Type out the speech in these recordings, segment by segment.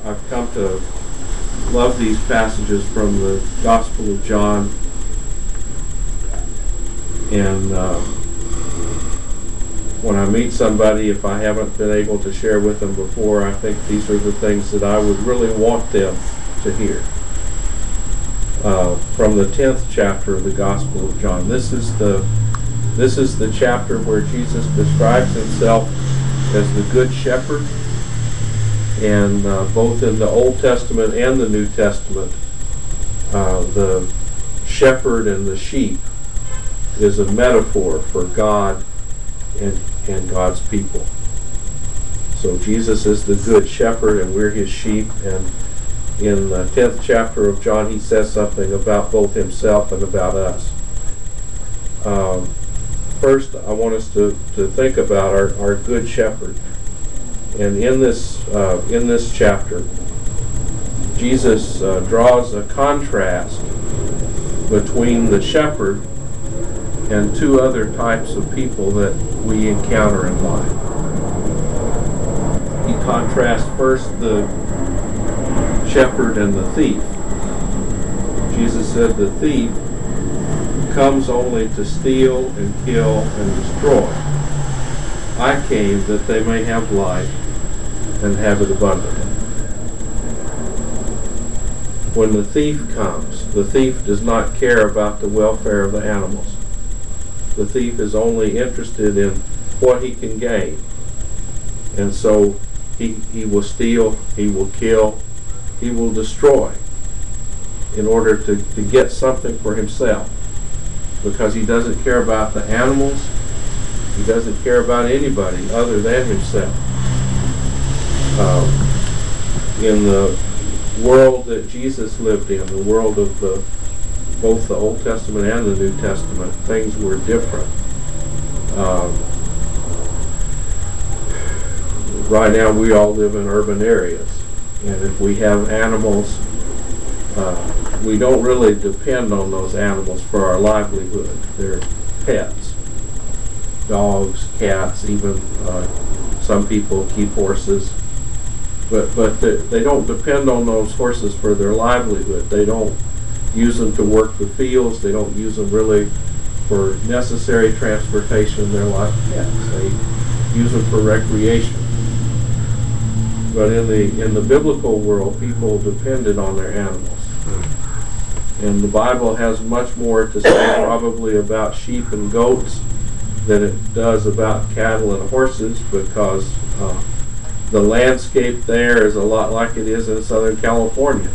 I've come to love these passages from the Gospel of John, and when I meet somebody, if I haven't been able to share with them before, I think these are the things that I would really want them to hear. From the 10th chapter of the Gospel of John. This is the chapter where Jesus describes himself as the Good Shepherd, and both in the Old Testament and the New Testament, the shepherd and the sheep is a metaphor for God and God's people. So Jesus is the Good Shepherd and we're his sheep, and in the 10th chapter of John he says something about both himself and about us. First, I want us to think about our Good Shepherd. And in this chapter, Jesus draws a contrast between the shepherd and two other types of people that we encounter in life. He contrasts first the shepherd and the thief. Jesus said the thief comes only to steal and kill and destroy. I came that they may have life and have it abundantly. When the thief comes, the thief does not care about the welfare of the animals. The thief is only interested in what he can gain. And so he will steal, he will kill, he will destroy in order to get something for himself, because he doesn't care about the animals, he doesn't care about anybody other than himself. In the world that Jesus lived in, the world of both the Old Testament and the New Testament, things were different. Right now we all live in urban areas, and if we have animals, we don't really depend on those animals for our livelihood. They're pets. Dogs, cats, even some people keep horses. But they don't depend on those horses for their livelihood. They don't use them to work the fields. They don't use them really for necessary transportation. They're like pets. They use them for recreation. But in the biblical world, people depended on their animals. And the Bible has much more to say probably about sheep and goats than it does about cattle and horses, because the landscape there is a lot like it is in Southern California.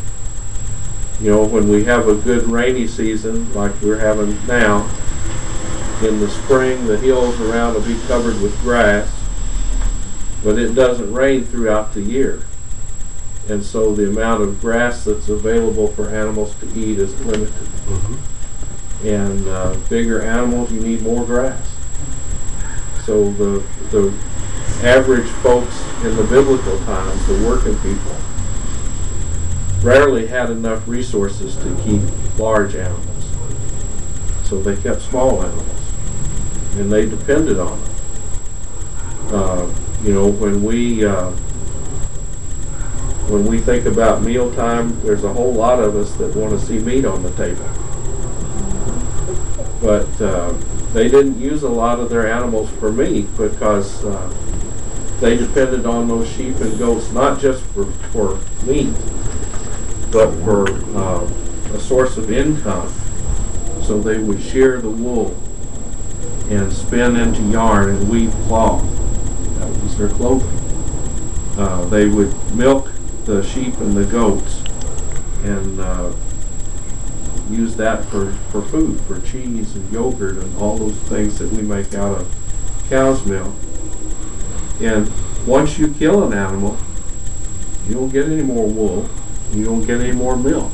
You know, when we have a good rainy season like we're having now, in the spring the hills around will be covered with grass, but it doesn't rain throughout the year. And so the amount of grass that's available for animals to eat is limited. Mm-hmm. And bigger animals, you need more grass. So the average folks in the biblical times, the working people, rarely had enough resources to keep large animals. So they kept small animals, and they depended on them. You know, when we think about mealtime, there's a whole lot of us that want to see meat on the table. But they didn't use a lot of their animals for meat, because they depended on those sheep and goats not just for meat, but for a source of income. So they would shear the wool and spin into yarn and weave cloth. That was their clothing. They would milk the sheep and the goats and use that for food, for cheese and yogurt and all those things that we make out of cow's milk. And once you kill an animal, you don't get any more wool, you don't get any more milk.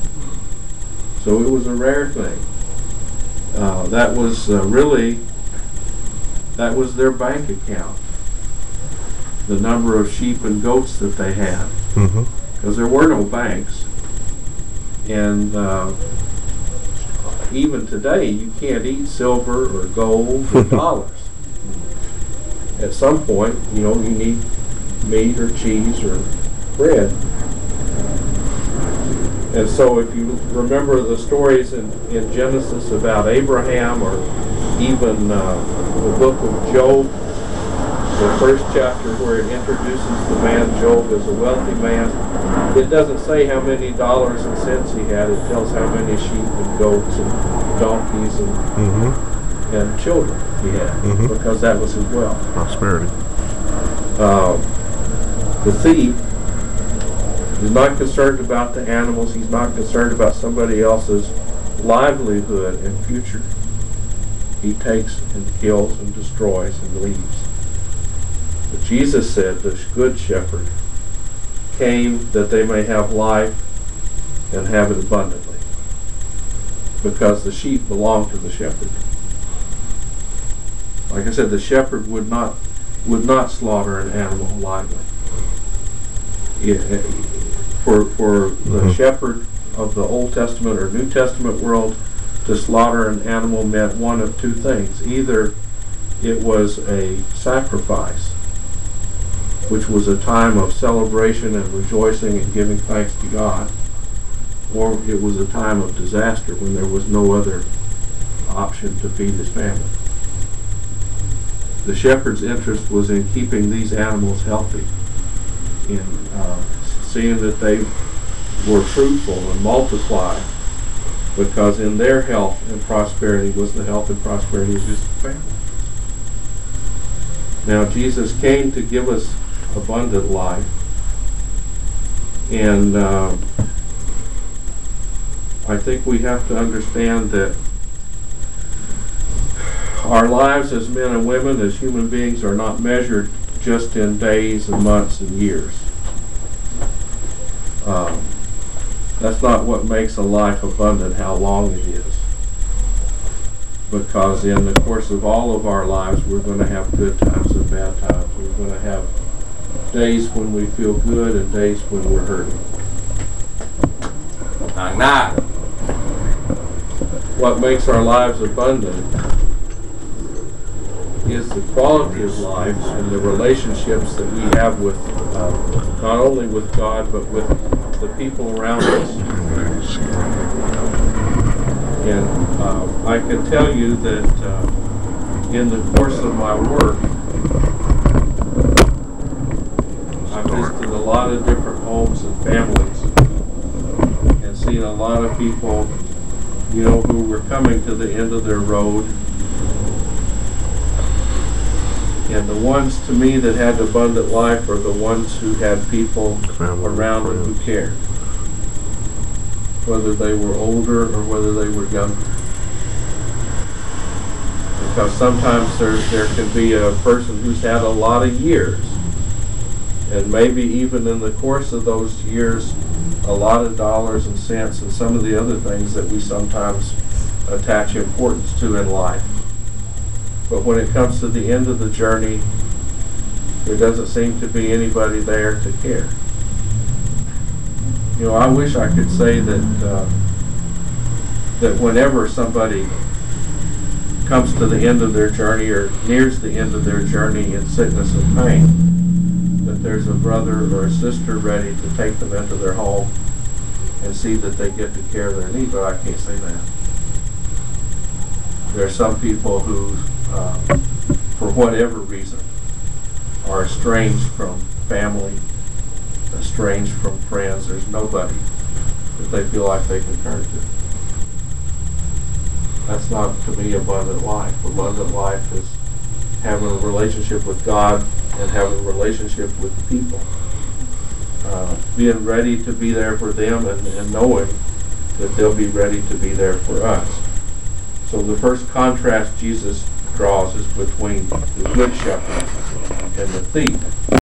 So it was a rare thing. That was their bank account, the number of sheep and goats that they had, because there were no banks. And even today, you can't eat silver or gold or dollars. At some point, you know, you need meat or cheese or bread. And so if you remember the stories in Genesis about Abraham, or even the book of Job, the first chapter where it introduces the man Job as a wealthy man, it doesn't say how many dollars and cents he had. It tells how many sheep and goats and donkeys and children he had, because that was his wealth. Prosperity. The thief is not concerned about the animals. He's not concerned about somebody else's livelihood and future. He takes and kills and destroys and leaves. But Jesus said the good shepherd came that they may have life and have it abundantly, because the sheep belong to the shepherd. Like I said, the shepherd would not slaughter an animal lively. For the shepherd of the Old Testament or New Testament world, to slaughter an animal meant one of two things. Either it was a sacrifice, which was a time of celebration and rejoicing and giving thanks to God, or it was a time of disaster when there was no other option to feed his family. The shepherd's interest was in keeping these animals healthy, in seeing that they were fruitful and multiplied, because in their health and prosperity was the health and prosperity of his family. Now, Jesus came to give us abundant life, and I think we have to understand that our lives as men and women, as human beings, are not measured just in days and months and years. That's not what makes a life abundant, how long it is. Because in the course of all of our lives, we're going to have good times and bad times. We're going to have days when we feel good and days when we're hurting. What makes our lives abundant is the quality of life and the relationships that we have with, not only with God, but with the people around us. And I can tell you that in the course of my work, I've visited a lot of different homes and families, and seen a lot of people, who were coming to the end of their road. And the ones, to me, that had abundant life are the ones who had people around them who cared, whether they were older or whether they were younger. Because sometimes there can be a person who's had a lot of years, and maybe even in the course of those years, a lot of dollars and cents and some of the other things that we sometimes attach importance to in life. But when it comes to the end of the journey, there doesn't seem to be anybody there to care. I wish I could say that that whenever somebody comes to the end of their journey or nears the end of their journey in sickness and pain, that there's a brother or a sister ready to take them into their home and see that they get the care they need, but I can't say that. There are some people who, for whatever reason, are estranged from family, estranged from friends. There's nobody that they feel like they can turn to. That's not, to me, abundant life. Abundant life is having a relationship with God and having a relationship with people. Being ready to be there for them and knowing that they'll be ready to be there for us. So the first contrast Jesus draws is between the good shepherd and the thief.